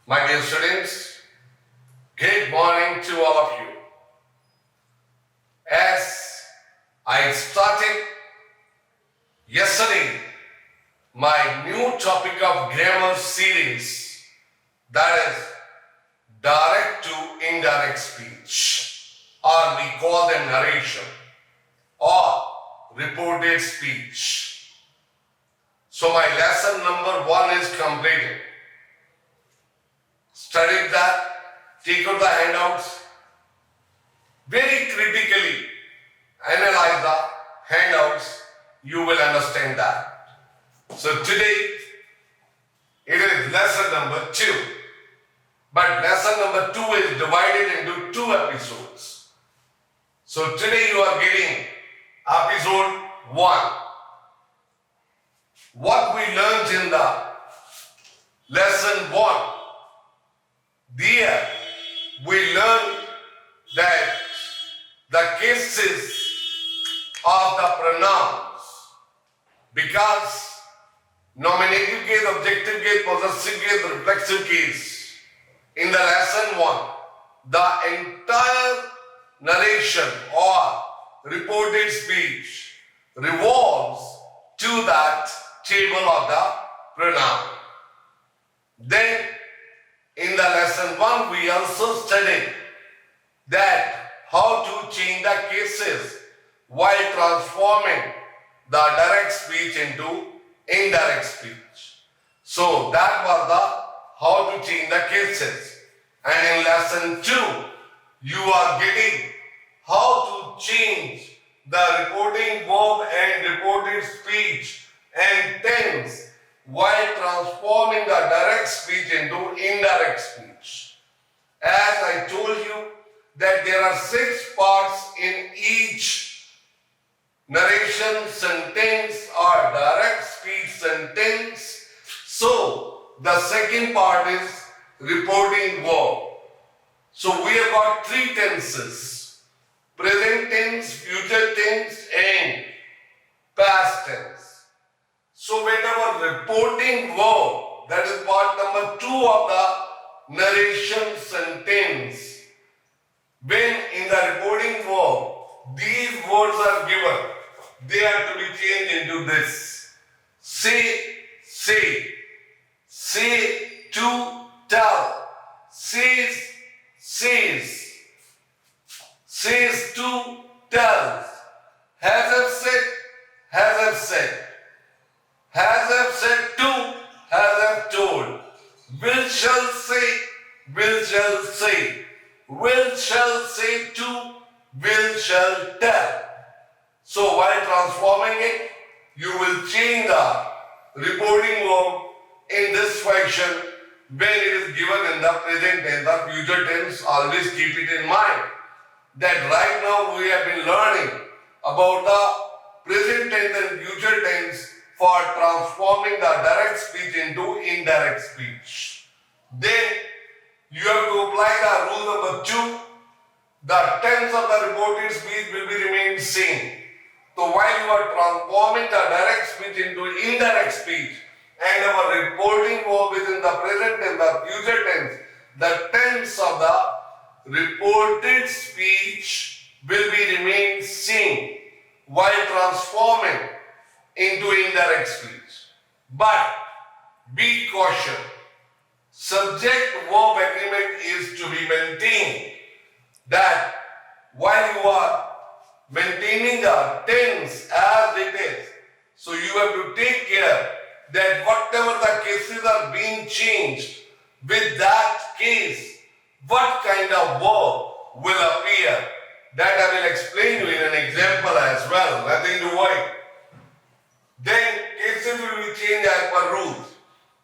My dear students, good morning to all of you. As I started yesterday my new topic of grammar series, that is direct to indirect speech, or we call them narration or reported speech. So my lesson number 1 is completed. Studied that, take out the handouts, very critically analyze the handouts, you will understand that. So today, it is lesson number 2. But lesson number 2 is divided into 2 episodes. So today you are getting episode 1. What we learned in the lesson 1, there we learned that the cases of the pronouns, because nominative case, objective case, possessive case, reflexive case, in the lesson 1, the entire narration or reported speech revolves to that table of the pronoun. Then in the lesson 1, we also studied that how to change the cases while transforming the direct speech into indirect speech. So that was the how to change the cases. And in lesson 2, you are getting how to change the reporting verb and reported speech and tense while transforming the direct speech into indirect speech. As I told you that there are 6 parts in each narration sentence or direct speech sentence. So the second part is reporting verb. So we have got 3 tenses: present tense, future tense and past tense. So whenever reporting verb, that is part number 2 of the narration sentence, when in the reporting verb, these words are given, they are to be changed into this. Say, to, tell, says, to, tells, has have said, has have said to, has have told, will shall say to, will shall tell. So while transforming it, you will change the reporting verb in this fashion when it is given in the present tense or future tense. Always keep it in mind that right now we have been learning about the present tense and future tense for transforming the direct speech into indirect speech. Then you have to apply the rule number 2. The tense of the reported speech will be remain same. So while you are transforming the direct speech into indirect speech and our reporting verb is in the present tense or future tense, the tense of the reported speech will be remain same while transforming into indirect speech. But be cautious. Subject-verb agreement is to be maintained, that while you are maintaining the tense as it is, so you have to take care that whatever the cases are being changed, with that case, what kind of verb will appear. That I will explain you in an example as well, nothing to worry. Then cases will be changed as per rules.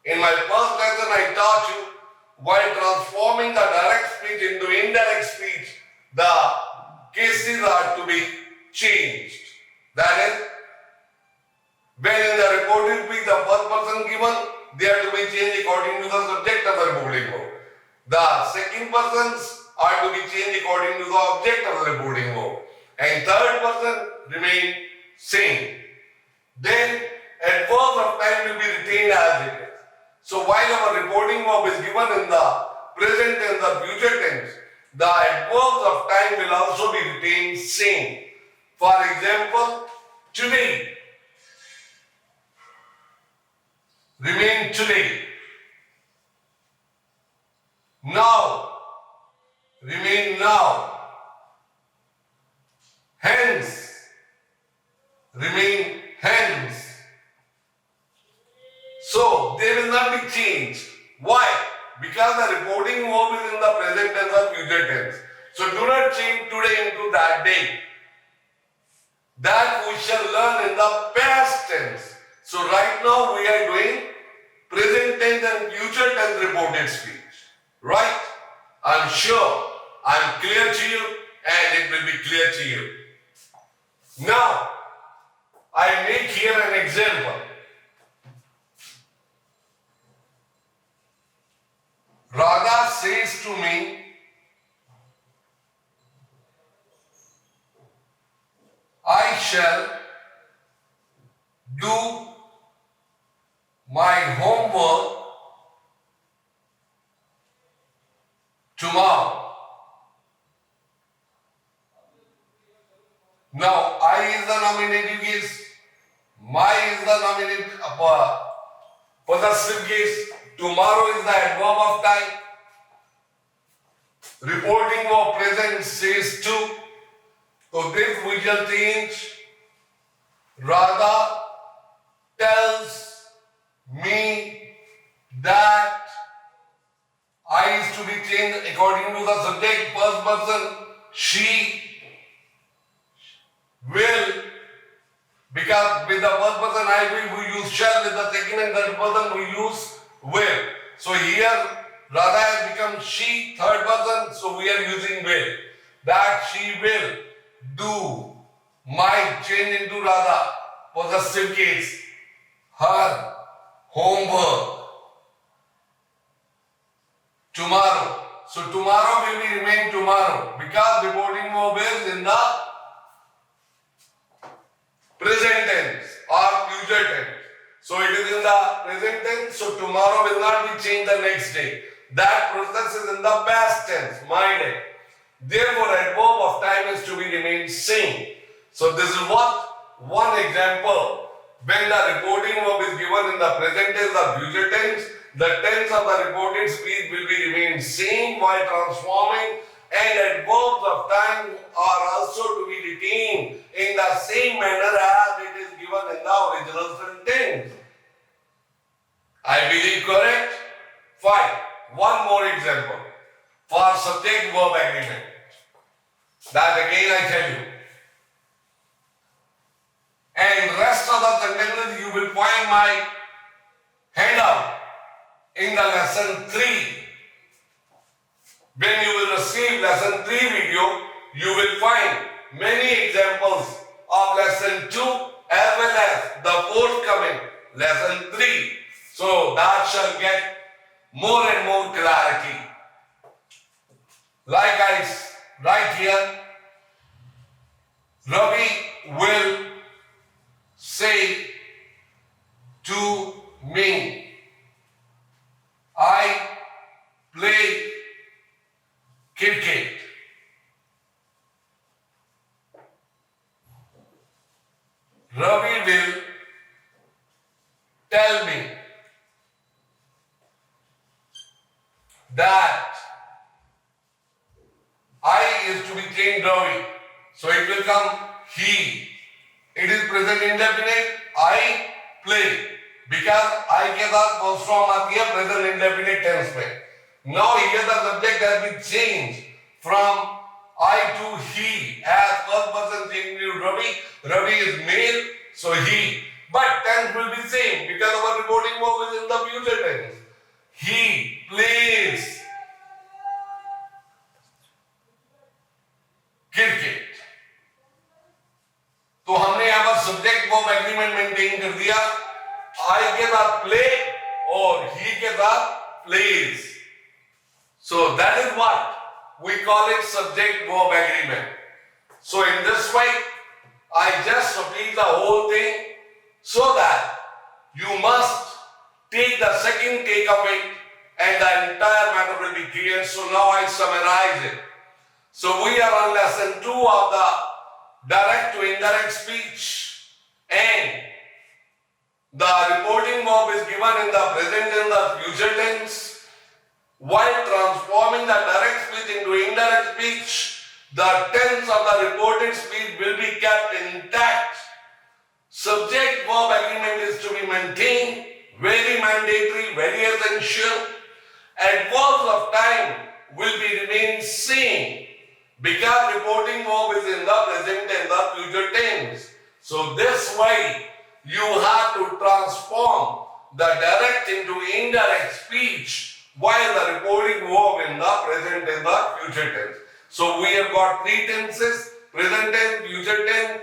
In my first lesson I taught you, while transforming the direct speech into indirect speech, the cases are to be changed. That is, when in the reported speech the first person given, they are to be changed according to the subject of the reporting verb. The second persons are to be changed according to the object of the reporting verb. And third person remain same. Then adverb of time will be retained as it is. So while our reporting verb is given in the present tense or future tense, the adverbs of time will also be retained same. For example, today, remain today. Now, remain now. Hence, remain hence. So, they will not be changed. Why? Because the reporting verb is in the present tense or future tense. So, do not change today into that day. That we shall learn in the past tense. So, right now we are doing present tense and future tense reported speech. Right? I'm sure I'm clear to you and it will be clear to you. Now, I make here an example. Radha says to me, I shall do my homework tomorrow. Now, I is the nominative case, my is the nominative possessive case, tomorrow is the adverb of time, reporting verb present says to. So this we shall change. Radha tells me that. I is to be changed according to the subject, first person. She will, because with the first person I will, we use shall. With the second and third person we use will. So here Radha has become she, third person, so we are using will. That she will do, might change into Radha, possessive case, her homework tomorrow. So tomorrow will be remain tomorrow because reporting verb is in the present tense or future tense. So it is in the present tense, so tomorrow will not be changed the next day. That process is in the past tense, my day. Therefore, adverb of time is to be remained same. So this is what one example. When the reporting verb is given in the present tense or future tense, the tense of the reported speech will be remained same while transforming, and adverbs of time are also to be retained in the same manner as it is given in the original sentence. I believe correct? Fine. One more example for subject verb agreement. That again I tell you. And rest of the sentences you will find my handout in the lesson 3. When you will receive lesson 3 video, you will find many examples of lesson 2 as well as the forthcoming lesson 3. So that shall get more and more clarity. Like I write here, Ravi will say to me, I play cricket. Ravi will tell me that I is to be changed Ravi. So it will come he. It is present indefinite. I play. Because I के साथ first form आती है present indefinite tense में. Now here the subject has been changed from I to he as first person changed to Ravi. Ravi is male, so he. But tense will be same because our reporting verb is in the future tense. He plays cricket. तो हमने यहाँ पर subject verb agreement maintain कर दिया. I के साथ play और he के साथ plays. So that is what we call it subject verb agreement. So in this way, I just repeat the whole thing so that you must take the second take of it and the entire matter will be clear. So now I summarize it. So we are on lesson 2 of the direct to indirect speech, and the reporting verb is given in the present and the future tense. While transforming the direct speech into indirect speech, the tense of the reported speech will be kept intact. Subject-verb agreement is to be maintained, very mandatory, very essential. Adverbs of time will be remain same because reporting verb is in the present and the future tense. So this way you have to transform the direct into indirect speech while the reporting verb in the present and the future tense. So we have got 3 tenses: present tense, future tense,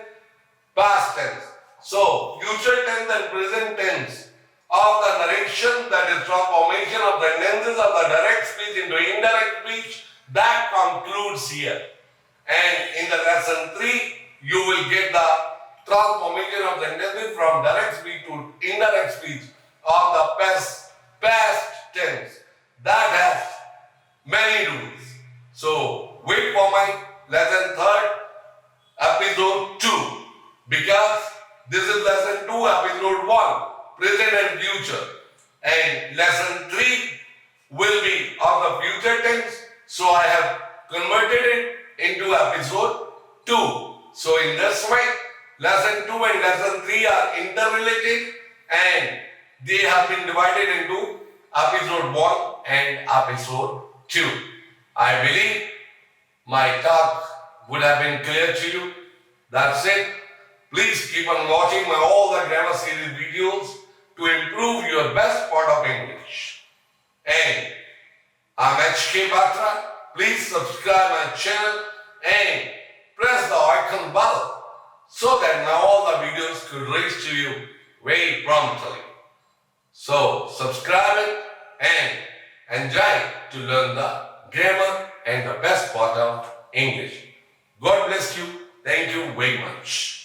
past tense. So future tense and present tense of the narration, that is transformation of sentences of the direct speech into indirect speech, that concludes here. And in the lesson 3, you will get the transformation of sentences from direct speech to indirect speech of the past tense. That has many rules. So wait for my lesson 3rd, episode 2, because this is lesson 2, episode 1, present and future, and lesson 3 will be of the future tense. So I have converted it into episode 2. So in this way, lesson 2 and lesson 3 are interrelated, and they have been divided into episode 1 and episode 2. I believe my talk would have been clear to you. That's it. Please keep on watching my all the grammar series videos to improve your best part of English. And I'm HK Batra. Please subscribe my channel and press the icon bell so that my all the videos could reach to you very promptly. So subscribe it and enjoy to learn the grammar and the best part of English. God bless you. Thank you very much.